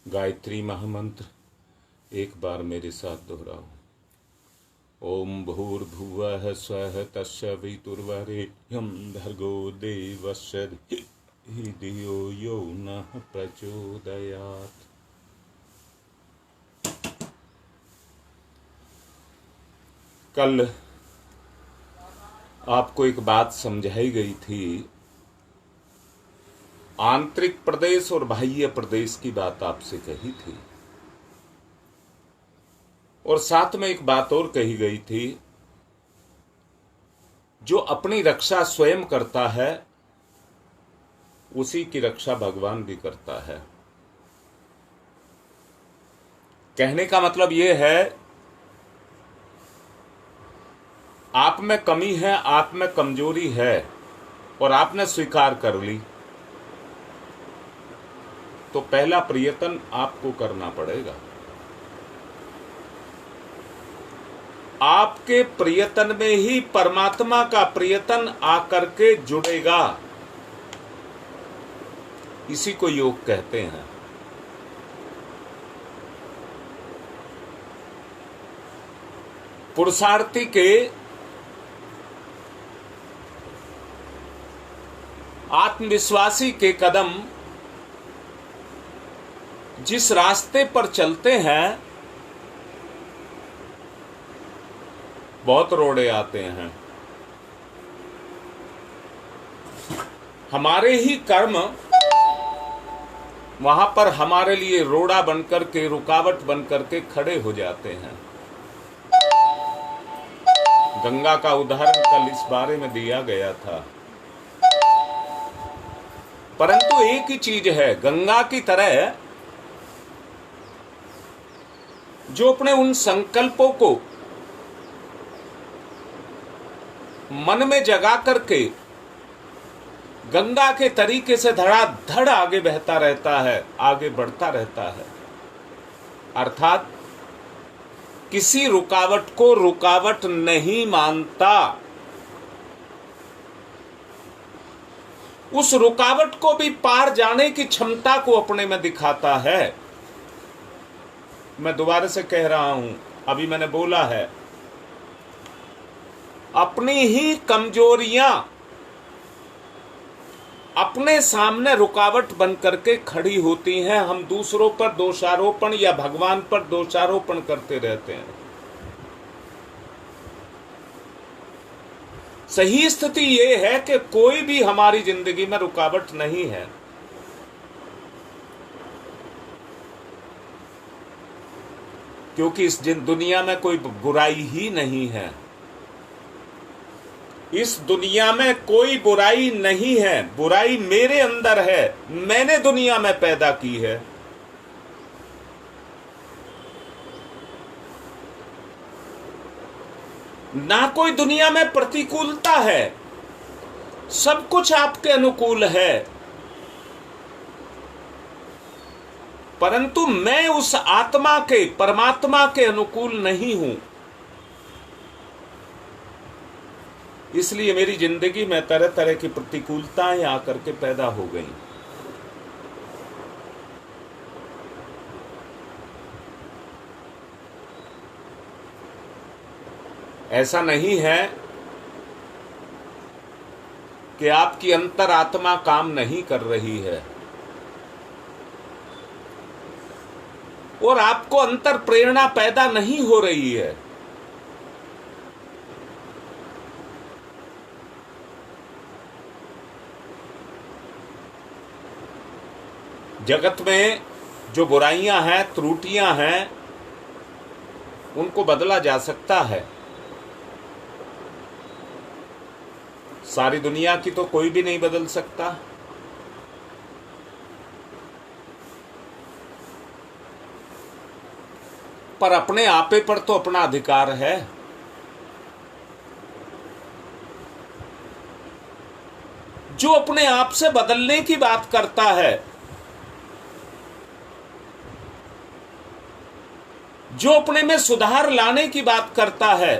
गायत्री महामंत्र एक बार मेरे साथ दोहराओ। ओम भूर्भुवः स्वः तत्सवितुर्वरेण्यं भर्गो देवस्य धियो यो नः प्रचोदयात्। कल आपको एक बात समझाई गई थी, आंतरिक प्रदेश और बाह्य प्रदेश की बात आपसे कही थी, और साथ में एक बात और कही गई थी, जो अपनी रक्षा स्वयं करता है उसी की रक्षा भगवान भी करता है। कहने का मतलब यह है, आप में कमी है, आप में कमजोरी है और आपने स्वीकार कर ली, तो पहला प्रयत्न आपको करना पड़ेगा। आपके प्रयत्न में ही परमात्मा का प्रयत्न आकर के जुड़ेगा। इसी को योग कहते हैं। पुरुषार्थी के आत्मविश्वासी के कदम जिस रास्ते पर चलते हैं, बहुत रोड़े आते हैं। हमारे ही कर्म वहां पर हमारे लिए रोड़ा बनकर के, रुकावट बनकर के खड़े हो जाते हैं। गंगा का उदाहरण कल इस बारे में दिया गया था। परंतु एक ही चीज है, गंगा की तरह जो अपने उन संकल्पों को मन में जगा करके गंगा के तरीके से धड़ाधड़ आगे बहता रहता है, आगे बढ़ता रहता है, अर्थात किसी रुकावट को रुकावट नहीं मानता, उस रुकावट को भी पार जाने की क्षमता को अपने में दिखाता है। मैं दोबारा से कह रहा हूं, अभी मैंने बोला है, अपनी ही कमजोरियां अपने सामने रुकावट बन करके खड़ी होती हैं। हम दूसरों पर दोषारोपण या भगवान पर दोषारोपण करते रहते हैं। सही स्थिति यह है कि कोई भी हमारी जिंदगी में रुकावट नहीं है। क्योंकि इस दुनिया में कोई बुराई ही नहीं है। इस दुनिया में कोई बुराई नहीं है। बुराई मेरे अंदर है, मैंने दुनिया में पैदा की है। ना कोई दुनिया में प्रतिकूलता है, सब कुछ आपके अनुकूल है। परंतु मैं उस आत्मा के, परमात्मा के अनुकूल नहीं हूं। इसलिए मेरी जिंदगी में तरह तरह की प्रतिकूलताएं आकर के पैदा हो गई। ऐसा नहीं है कि आपकी अंतरात्मा काम नहीं कर रही है और आपको अंतर प्रेरणा पैदा नहीं हो रही है। जगत में जो बुराइयां हैं, त्रुटियां हैं, उनको बदला जा सकता है। सारी दुनिया की तो कोई भी नहीं बदल सकता। पर अपने आपे पर तो अपना अधिकार है। जो अपने आप से बदलने की बात करता है, जो अपने में सुधार लाने की बात करता है,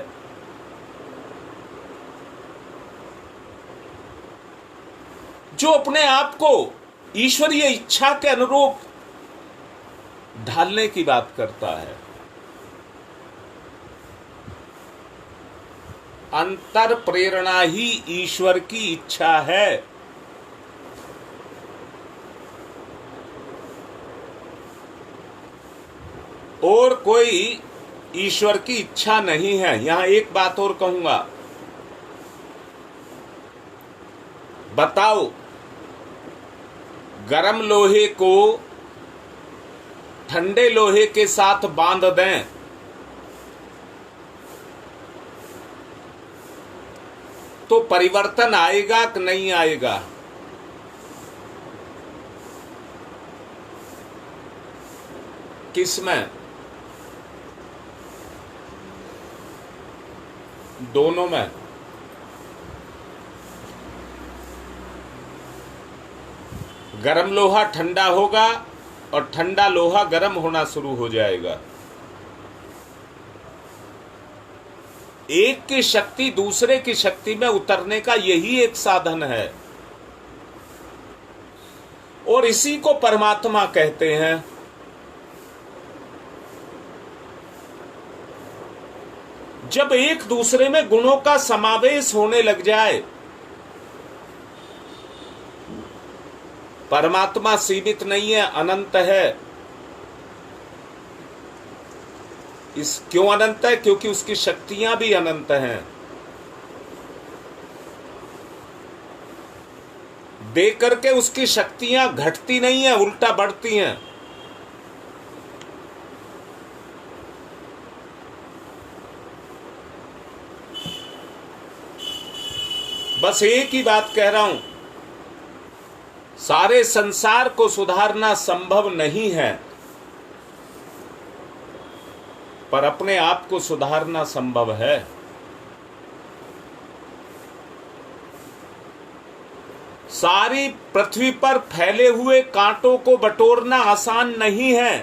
जो अपने आप को ईश्वरीय इच्छा के अनुरूप ढालने की बात करता है। अंतर प्रेरणा ही ईश्वर की इच्छा है। और कोई ईश्वर की इच्छा नहीं है। यहां एक बात और कहूंगा, बताओ गरम लोहे को ठंडे लोहे के साथ बांध दें तो परिवर्तन आएगा कि नहीं आएगा? किसमें? दोनों में। गरम लोहा ठंडा होगा और ठंडा लोहा गरम होना शुरू हो जाएगा। एक की शक्ति दूसरे की शक्ति में उतरने का यही एक साधन है और इसी को परमात्मा कहते हैं। जब एक दूसरे में गुणों का समावेश होने लग जाए, परमात्मा सीमित नहीं है, अनंत है। इस क्यों अनंत है? क्योंकि उसकी शक्तियां भी अनंत हैं। दे करके उसकी शक्तियां घटती नहीं है, उल्टा बढ़ती हैं। बस एक ही बात कह रहा हूं, सारे संसार को सुधारना संभव नहीं है, पर अपने आप को सुधारना संभव है। सारी पृथ्वी पर फैले हुए कांटों को बटोरना आसान नहीं है,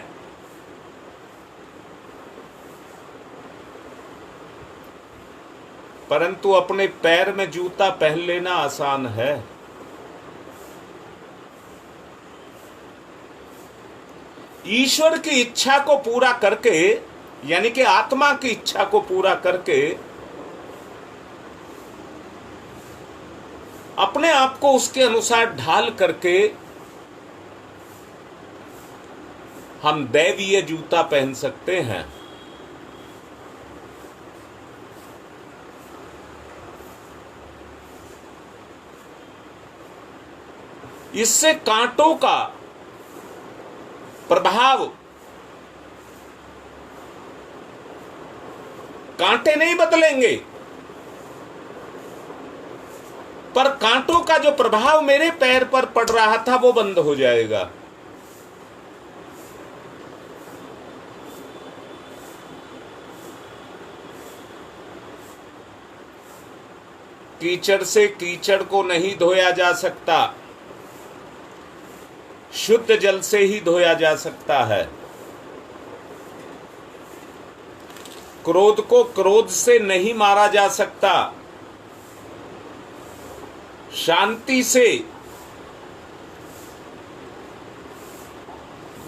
परंतु अपने पैर में जूता पहन लेना आसान है। ईश्वर की इच्छा को पूरा करके, यानी कि आत्मा की इच्छा को पूरा करके अपने आप को उसके अनुसार ढाल करके हम दैवीय जूता पहन सकते हैं। इससे कांटों का प्रभाव, कांटे नहीं बदलेंगे, पर कांटों का जो प्रभाव मेरे पैर पर पड़ रहा था वो बंद हो जाएगा। कीचड़ से कीचड़ को नहीं धोया जा सकता, शुद्ध जल से ही धोया जा सकता है। क्रोध को क्रोध से नहीं मारा जा सकता, शांति से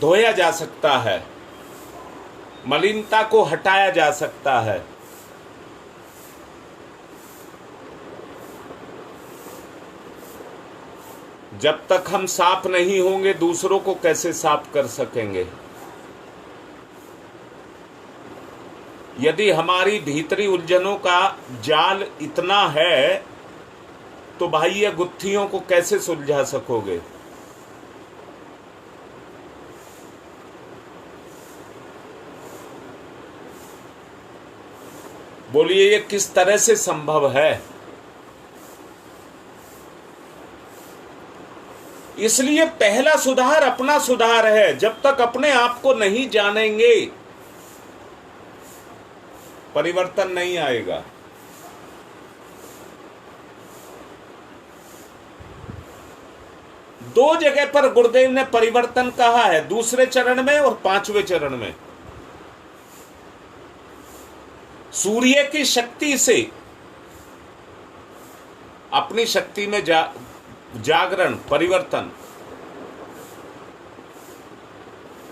धोया जा सकता है, मलिनता को हटाया जा सकता है। जब तक हम साफ नहीं होंगे दूसरों को कैसे साफ कर सकेंगे? यदि हमारी भीतरी उलझनों का जाल इतना है तो बाह्य गुत्थियों को कैसे सुलझा सकोगे? बोलिए, ये किस तरह से संभव है? इसलिए पहला सुधार अपना सुधार है। जब तक अपने आप को नहीं जानेंगे परिवर्तन नहीं आएगा। दो जगह पर गुरुदेव ने परिवर्तन कहा है, दूसरे चरण में और पांचवें चरण में। सूर्य की शक्ति से अपनी शक्ति में जागरण, परिवर्तन,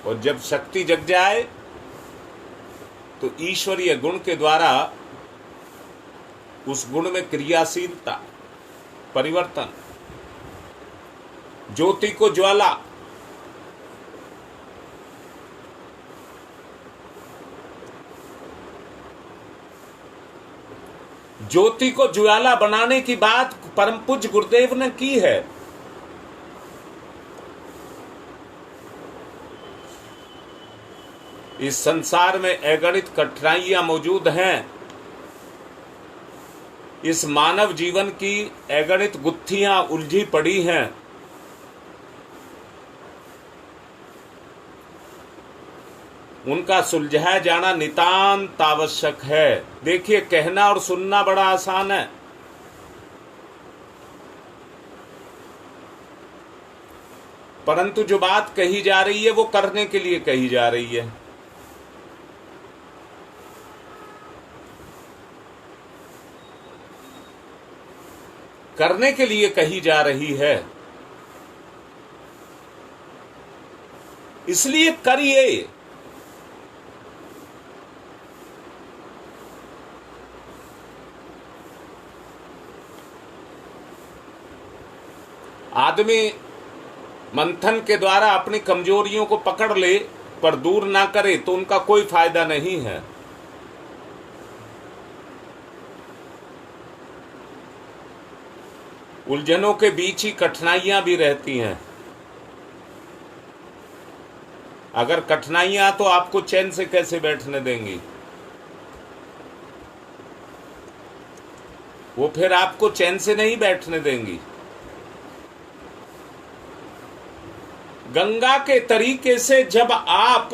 और जब शक्ति जग जाए तो ईश्वरीय गुण के द्वारा उस गुण में क्रियाशीलता, परिवर्तन, ज्योति को ज्वाला, ज्योति को ज्वाला बनाने की बात परम पूज्य गुरुदेव ने की है। इस संसार में अगणित कठिनाइयां मौजूद हैं। इस मानव जीवन की अगणित गुत्थियां उलझी पड़ी हैं। उनका सुलझाया जाना नितांत आवश्यक है। देखिए, कहना और सुनना बड़ा आसान है, परंतु जो बात कही जा रही है वो करने के लिए कही जा रही है। करने के लिए कही जा रही है, इसलिए करिए। आदमी मंथन के द्वारा अपनी कमजोरियों को पकड़ ले पर दूर ना करे तो उनका कोई फायदा नहीं है। उलझनों के बीच ही कठिनाइयां भी रहती हैं। अगर कठिनाइयां तो आपको चैन से कैसे बैठने देंगी? वो फिर आपको चैन से नहीं बैठने देंगी। गंगा के तरीके से जब आप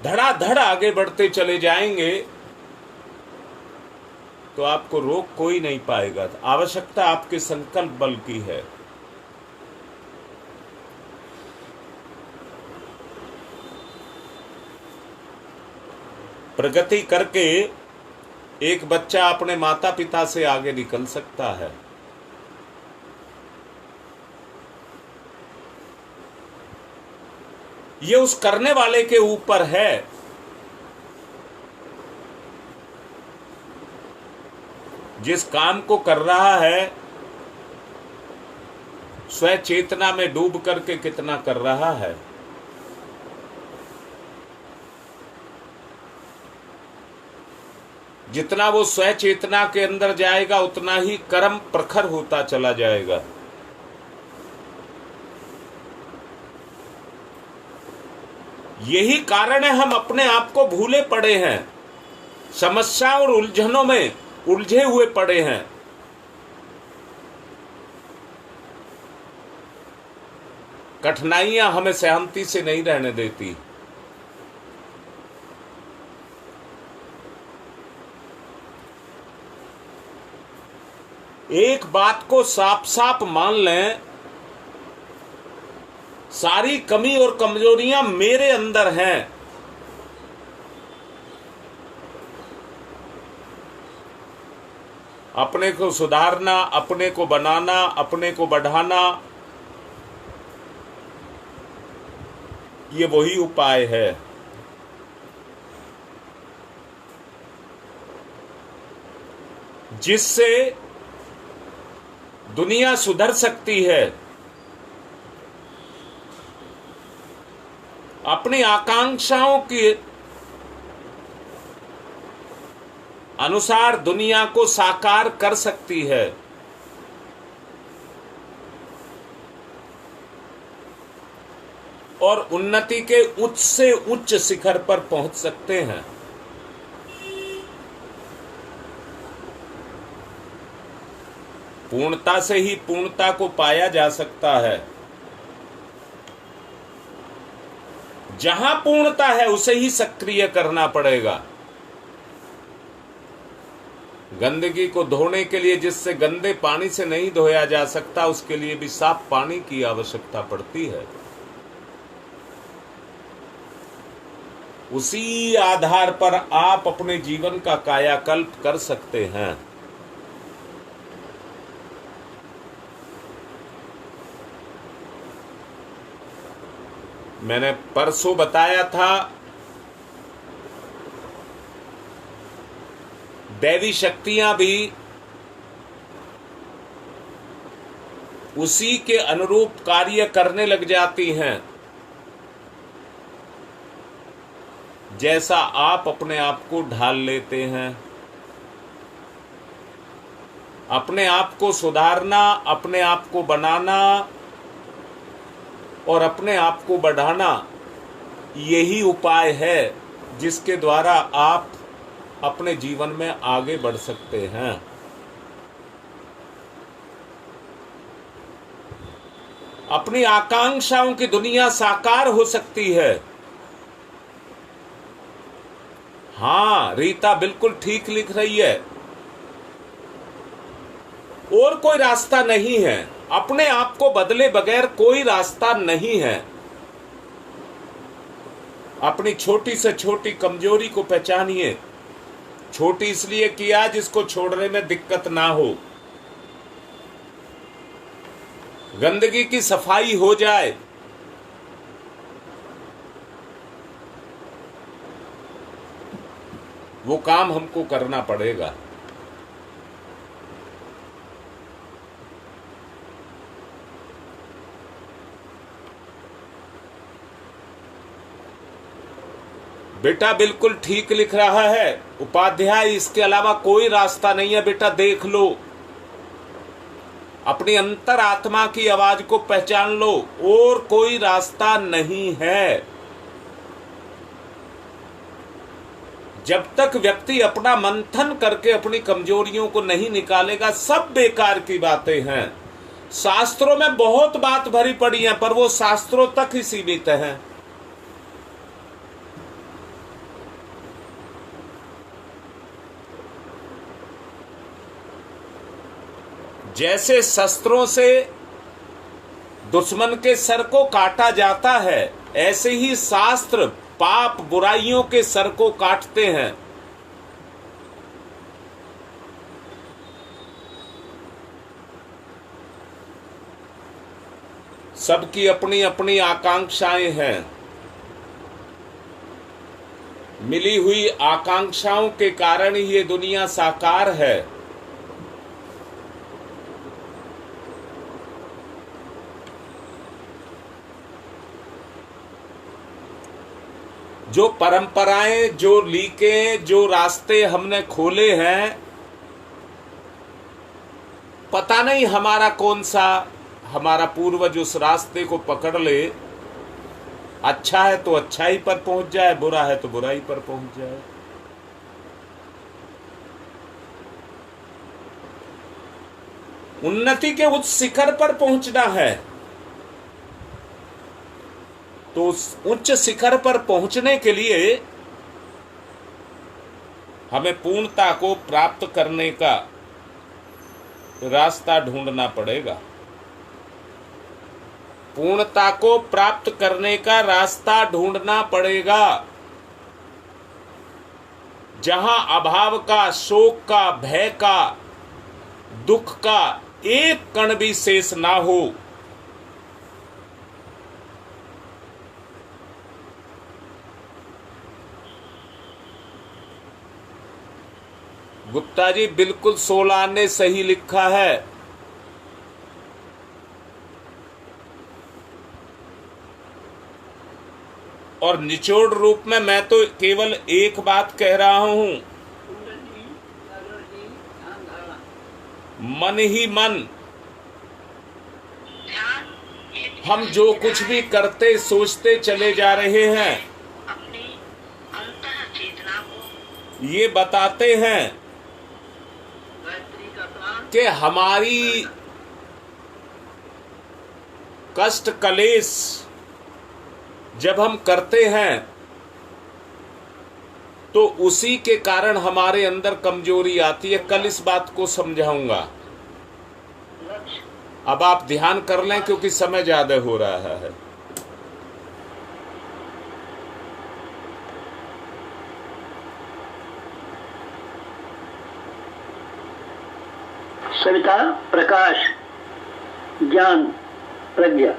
धड़ाधड़ आगे बढ़ते चले जाएंगे तो आपको रोक कोई नहीं पाएगा। आवश्यकता आपके संकल्प बल की है। प्रगति करके एक बच्चा अपने माता पिता से आगे निकल सकता है। ये उस करने वाले के ऊपर है। जिस काम को कर रहा है स्व चेतना में डूब करके कितना कर रहा है। जितना वो स्व चेतना के अंदर जाएगा उतना ही कर्म प्रखर होता चला जाएगा। यही कारण है हम अपने आप को भूले पड़े हैं, समस्या और उलझनों में उलझे हुए पड़े हैं। कठिनाइयां हमें शांति से नहीं रहने देती। एक बात को साफ साफ मान लें, सारी कमी और कमजोरियां मेरे अंदर हैं। अपने को सुधारना, अपने को बनाना, अपने को बढ़ाना, ये वही उपाय है। जिससे दुनिया सुधर सकती है। अपनी आकांक्षाओं के अनुसार दुनिया को साकार कर सकती है। और उन्नति के उच्च से उच्च शिखर पर पहुंच सकते हैं। पूर्णता से ही पूर्णता को पाया जा सकता है। जहां पूर्णता है उसे ही सक्रिय करना पड़ेगा। गंदगी को धोने के लिए जिससे गंदे पानी से नहीं धोया जा सकता, उसके लिए भी साफ पानी की आवश्यकता पड़ती है। उसी आधार पर आप अपने जीवन का कायाकल्प कर सकते हैं। मैंने परसों बताया था, दैवी शक्तियां भी उसी के अनुरूप कार्य करने लग जाती हैं जैसा आप अपने आप को ढाल लेते हैं। अपने आप को सुधारना, अपने आप को बनाना और अपने आप को बढ़ाना, यही उपाय है जिसके द्वारा आप अपने जीवन में आगे बढ़ सकते हैं। अपनी आकांक्षाओं की दुनिया साकार हो सकती है। हाँ, रीता बिल्कुल ठीक लिख रही है। और कोई रास्ता नहीं है, अपने आप को बदले बगैर कोई रास्ता नहीं है। अपनी छोटी से छोटी कमजोरी को पहचानिए। छोटी इसलिए किया जिसको छोड़ने में दिक्कत ना हो। गंदगी की सफाई हो जाए। वो काम हमको करना पड़ेगा। बेटा बिल्कुल ठीक लिख रहा है उपाध्याय, इसके अलावा कोई रास्ता नहीं है। बेटा देख लो, अपनी अंतर आत्मा की आवाज को पहचान लो, और कोई रास्ता नहीं है। जब तक व्यक्ति अपना मंथन करके अपनी कमजोरियों को नहीं निकालेगा, सब बेकार की बातें हैं। शास्त्रों में बहुत बात भरी पड़ी है, पर वो शास्त्रों तक ही सीमित हैं। जैसे शस्त्रों से दुश्मन के सर को काटा जाता है, ऐसे ही शास्त्र पाप बुराइयों के सर को काटते हैं। सबकी अपनी अपनी आकांक्षाएं हैं। मिली हुई आकांक्षाओं के कारण ही ये दुनिया साकार है। जो परंपराएं, जो लीकें, जो रास्ते हमने खोले हैं, पता नहीं हमारा कौन सा, हमारा पूर्वज उस रास्ते को पकड़ ले, अच्छा है तो अच्छाई पर पहुंच जाए, बुरा है तो बुराई पर पहुंच जाए। उन्नति के उच्च शिखर पर पहुंचना है, तो उस उच्च शिखर पर पहुंचने के लिए हमें पूर्णता को प्राप्त करने का रास्ता ढूंढना पड़ेगा। पूर्णता को प्राप्त करने का रास्ता ढूंढना पड़ेगा, जहां अभाव का, शोक का, भय का, दुख का एक कण भी शेष ना हो। गुप्ता जी बिल्कुल 16 ने सही लिखा है। और निचोड़ रूप में मैं तो केवल एक बात कह रहा हूं, मन ही मन हम जो कुछ भी करते सोचते चले जा रहे हैं, ये बताते हैं कि हमारी कष्ट कलेश जब हम करते हैं तो उसी के कारण हमारे अंदर कमजोरी आती है। कल इस बात को समझाऊंगा। अब आप ध्यान कर लें क्योंकि समय ज्यादा हो रहा है। सविता, प्रकाश, ज्ञान, प्रज्ञा।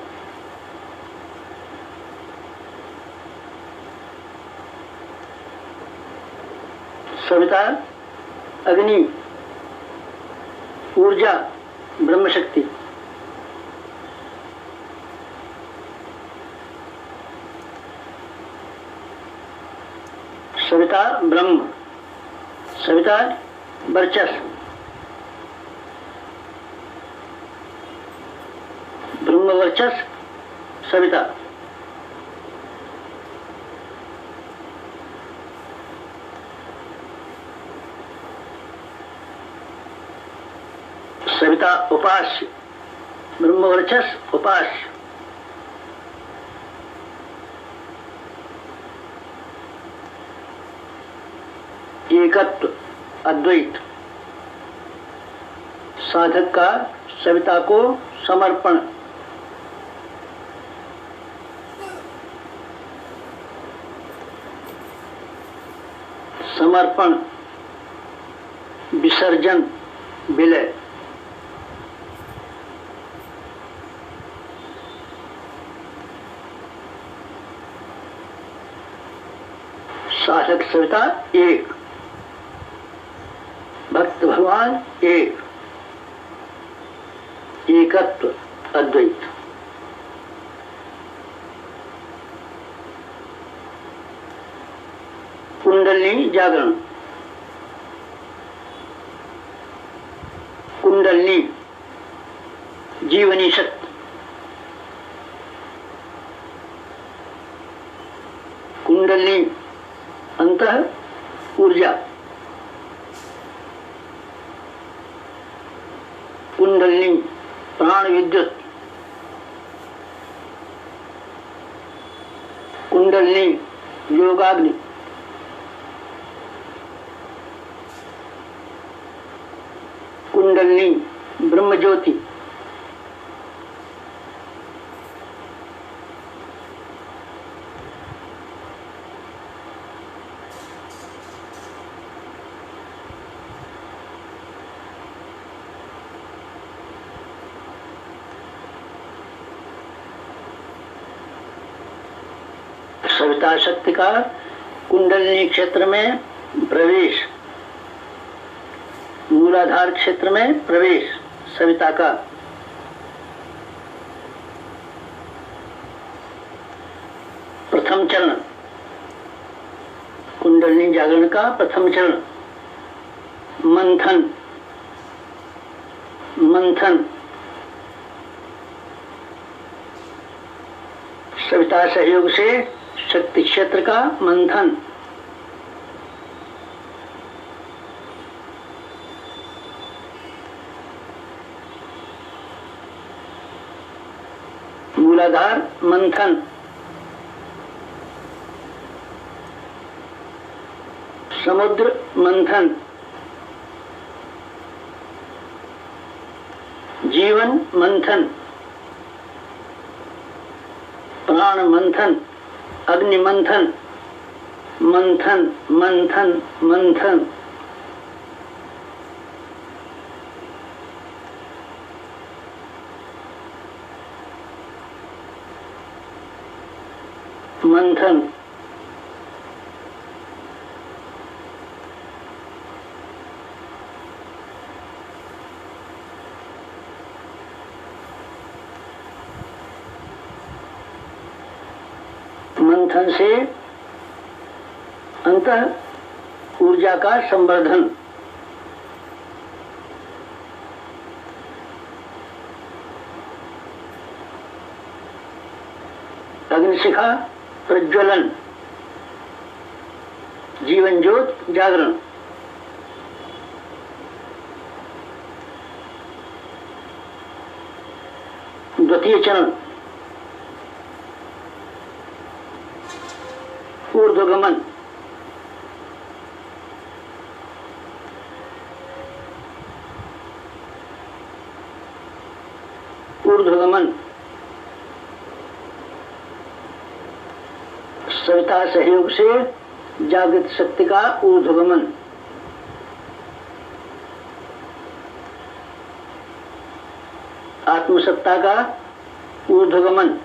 सविता अग्नि, ऊर्जा ब्रह्म शक्ति। सविता ब्रह्म, सविता वर्चस्व, ब्रह्म वर्चस्व सविता। सविता उपास्य, ब्रह्म वर्चस्व उपास्य। एकत्व अद्वैत, साधक का सविता को समर्पण। समर्पण विसर्जन विलय। साधक सविता एक, भक्त भगवान एक, एकत्व अद्वैत। कुंडलिनी जागरण, कुंडलिनी जीवनी शक्ति। कुंडलिनी अंतः ऊर्जा, कुंडलिनी प्राण विद्युत, कुंडलिनी योगाग्नि, कुंडलिनी ब्रह्म ज्योति, सविता शक्ति का कुंडलिनी क्षेत्र में प्रवेश, मूलाधार क्षेत्र में प्रवेश सविता का। प्रथम चरण कुंडलिनी जागरण का प्रथम चरण मंथन। मंथन सविता सहयोग से शक्ति क्षेत्र का मंथन। मूलाधार मंथन। समुद्र मंथन। जीवन मंथन। प्राण मंथन। अग्नि मंथन। मंथन मंथन मंथन। मंथन। मंथन से अंतः ऊर्जा का संवर्धन। अग्निशिखा प्रज्वलन। जीवन ज्योत जागरण। द्वितीय चरण ऊर्ध्वगमन। ऊर्ध्वगमन सविता सहयोग से जागृत शक्ति का ऊर्ध्वगमन। आत्मसत्ता का ऊर्ध्वगमन।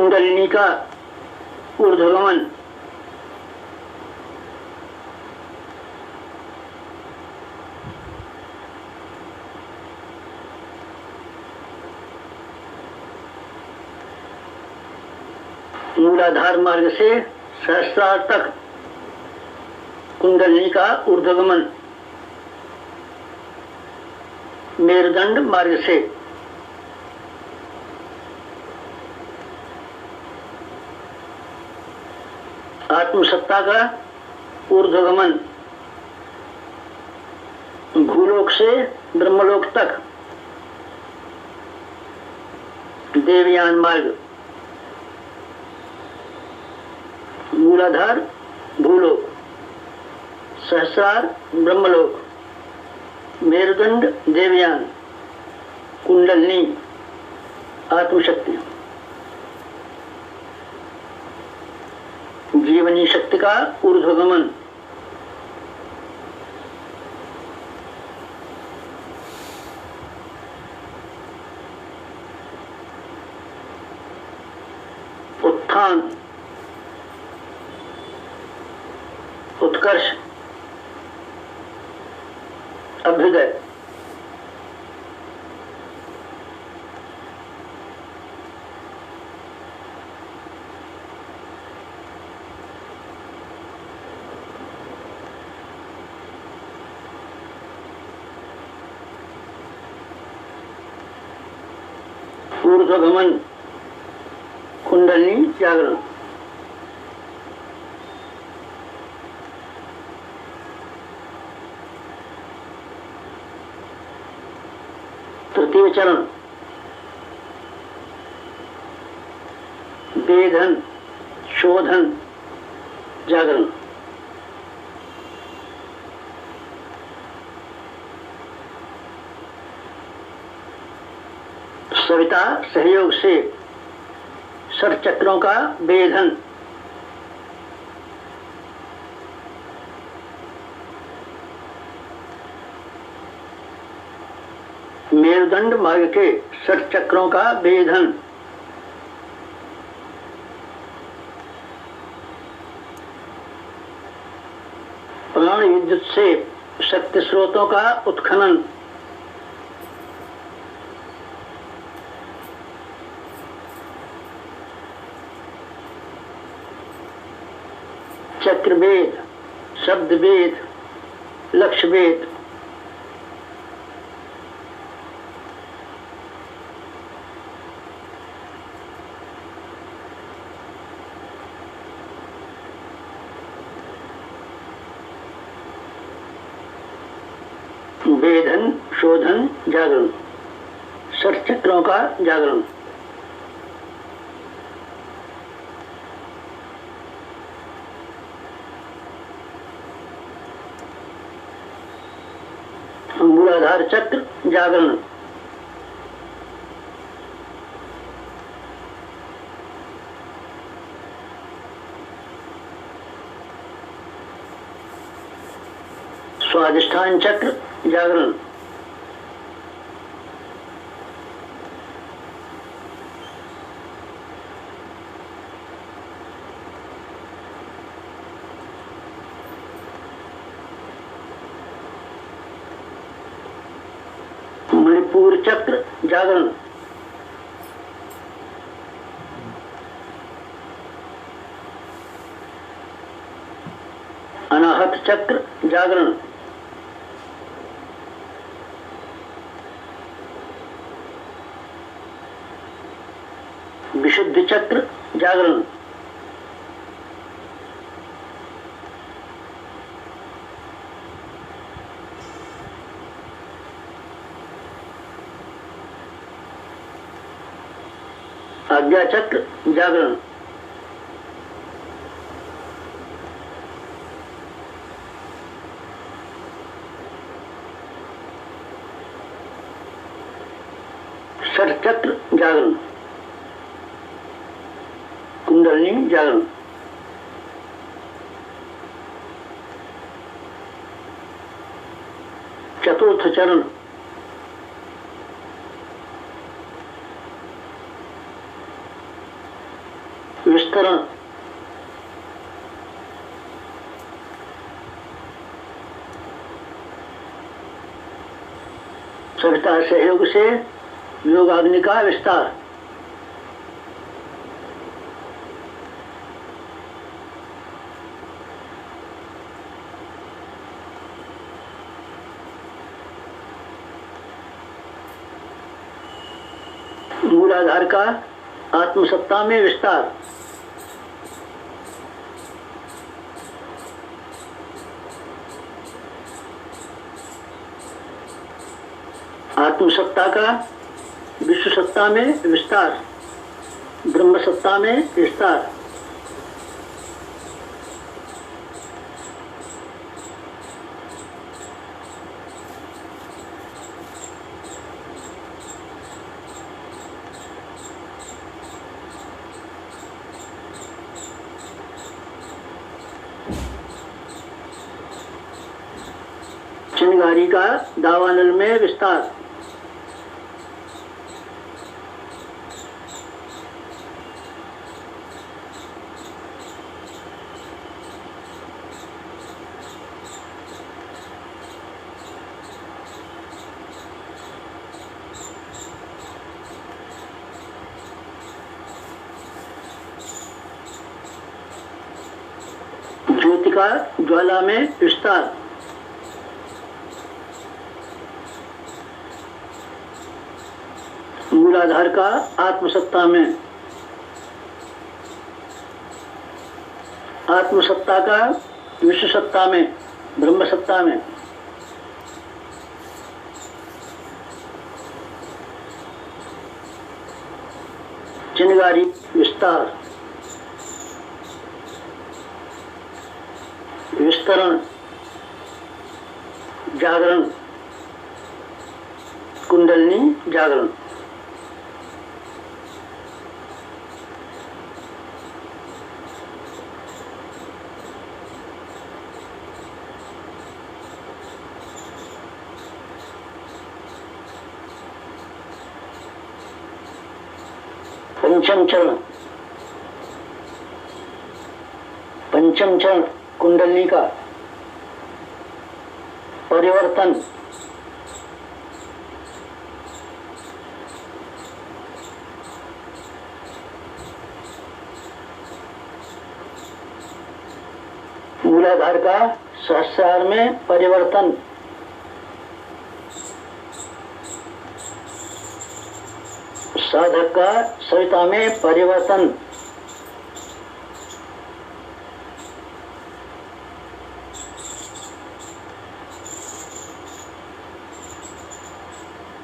कुंडलिनी का ऊर्ध्वगमन, मूलाधार मार्ग से सहस्रार तक कुंडलिनी का ऊर्ध्वगमन, मेरुदंड मार्ग से आत्मसत्ता का ऊर्ध्वगमन, भूलोक से ब्रह्मलोक तक देवयान मार्ग, मूलाधार भूलोक, सहस्रार ब्रह्मलोक, मेरुदंड देवयान, कुंडलिनी आत्मशक्ति, जीवनी शक्ति का ऊर्ध्वगमन, उत्थान, उत्कर्ष, अभ्युदय, ऊर्ध्वगमन, कुंडलिनी जागरण। तृतीय चरण वेधन, शोधन, जागरण। सविता सहयोग से षट चक्रों का वेधन, मेरुदंड मार्ग के षट चक्रों का वेधन, प्राण विद्युत से शक्ति स्रोतों का उत्खनन, चक्रवेद, शब्दवेद, लक्ष्यवेद, वेधन, शोधन, जागरण, षट चक्रों का जागरण। मूलाधार चक्र जागरण, स्वादिष्ठान चक्र जागरण, मणिपुर चक्र जागरण, अनाहत चक्र जागरण, विशुद्ध चक्र जागरण, आज्ञा चक्र जागरण, षट चक्र जागरण, कुंडलिनी जागरण। चतुर्थ चरण विस्तरण, सविता सहयोग से योगाग्नि का विस्तार। मूलाधार का आत्मसत्ता में विस्तार। आत्मसत्ता का विश्व सत्ता में विस्तार, ब्रह्म सत्ता में विस्तार। चिंगारी का दावानल में विस्तार। ज्योति का ज्वाला में विस्तार। मूलाधार का आत्मसत्ता में, आत्मसत्ता का विश्व सत्ता में, ब्रह्म सत्ता में। चिंगारी विस्तार, विस्तरण, जागरण, कुंडलिनी जागरण। पंचम चरण, पंचम चरण कुंडलिनी का परिवर्तन। मूलाधार का सहस्रार में परिवर्तन। साधक का सविता में परिवर्तन।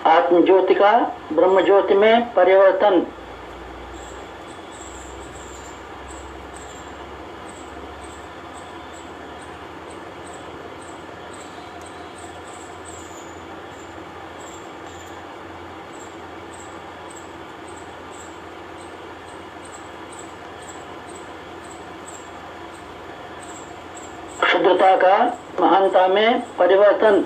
आत्म ज्योति का ब्रह्म ज्योति में परिवर्तन। क्षुद्रता का महानता में परिवर्तन।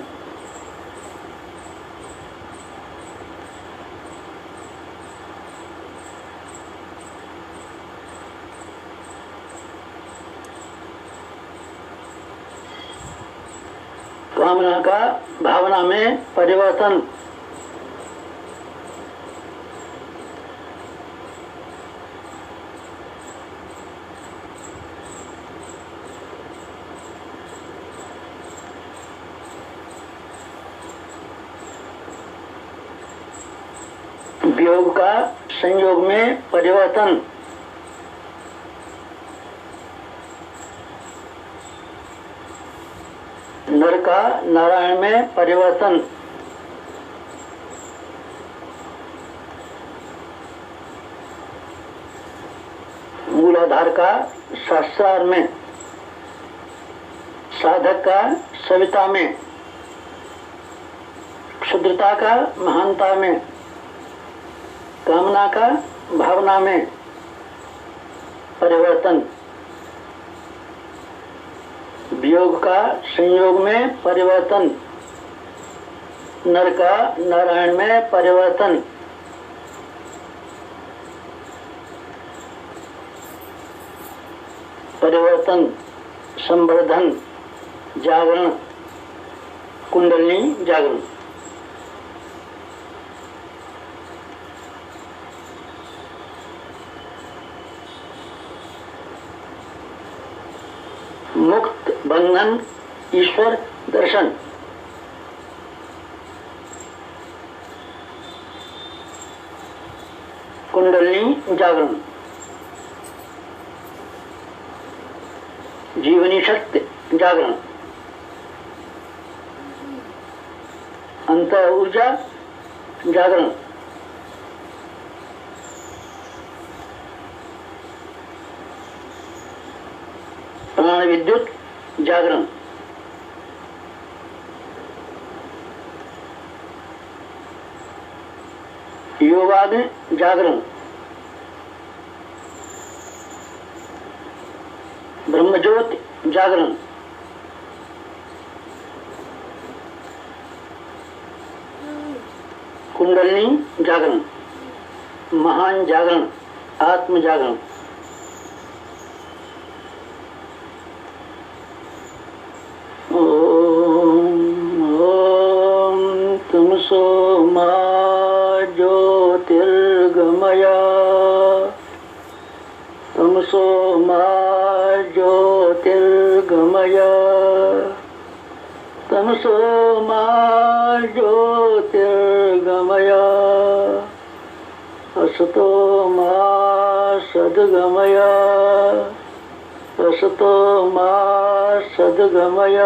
कामना का भावना में परिवर्तन। वियोग का संयोग में परिवर्तन। नर का नारायण में परिवर्तन। मूलाधार का सहस्रार में, साधक का सविता में, क्षुद्रता का महानता में, कामना का भावना में परिवर्तन। वियोग का संयोग में परिवर्तन। नर का नारायण में परिवर्तन। परिवर्तन, संवर्धन, जागरण, कुंडलिनी जागरण। मुक्त बंधन, ईश्वर दर्शन। कुंडलिनी जागरण। जीवनी शक्ति जागरण। अंत ऊर्जा जागरण। प्राण विद्युत जागरण। योगाग्नि जागरण। ब्रह्मज्योति जागरण। कुंडलिनी जागरण। महान जागरण, आत्म जागरण। तमसो मा ज्योतिर्गमय, तमसो मा ज्योतिर्गमय, तमसो मा ज्योतिर्गमय, असतो मा सद्गमय, असतो मा सद्गमय,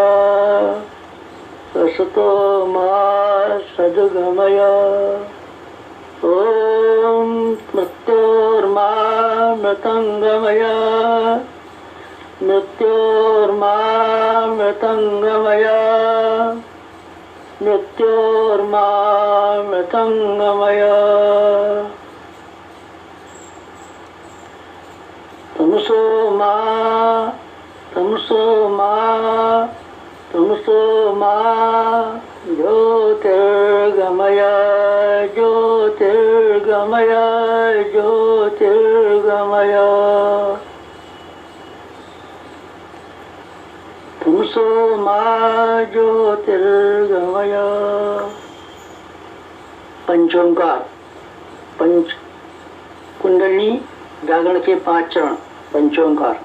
असतो मा सद्गमय। ओम मृत्योर्मा मृतंगमय, मृत्योर्मा मृतंगमय, मृत्योर्मा मृतंगमय। तमसो मा, तमसो मा, तमसो मा ज्योतिर्गमय, ज्योतिर्गमय, ज्योतिर्गमय। तमसो मा ज्योतिर्गमय। पंचोंकार, पंच कुंडलिनी जागरण के 5 चरण। पंचोंकार।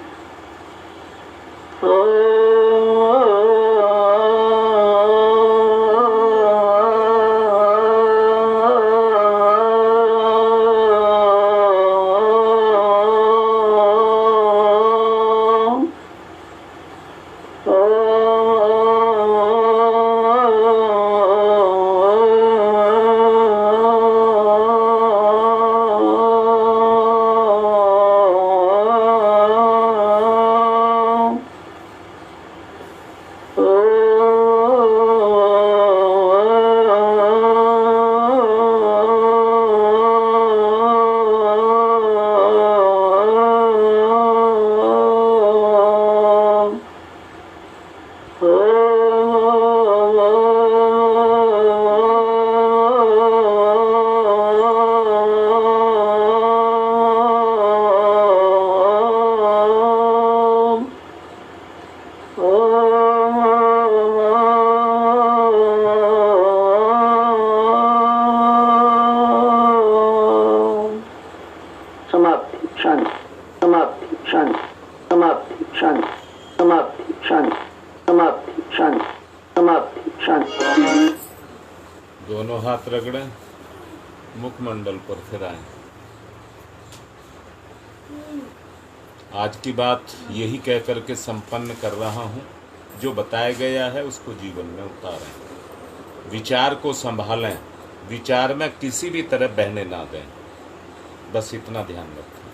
दोनों हाथ रगड़े, मुखमंडल पर फिराएं। आज की बात यही कह करके संपन्न कर रहा हूँ। जो बताया गया है उसको जीवन में उतारें। विचार को संभालें, विचार में किसी भी तरह बहने ना दें। बस इतना ध्यान रखें।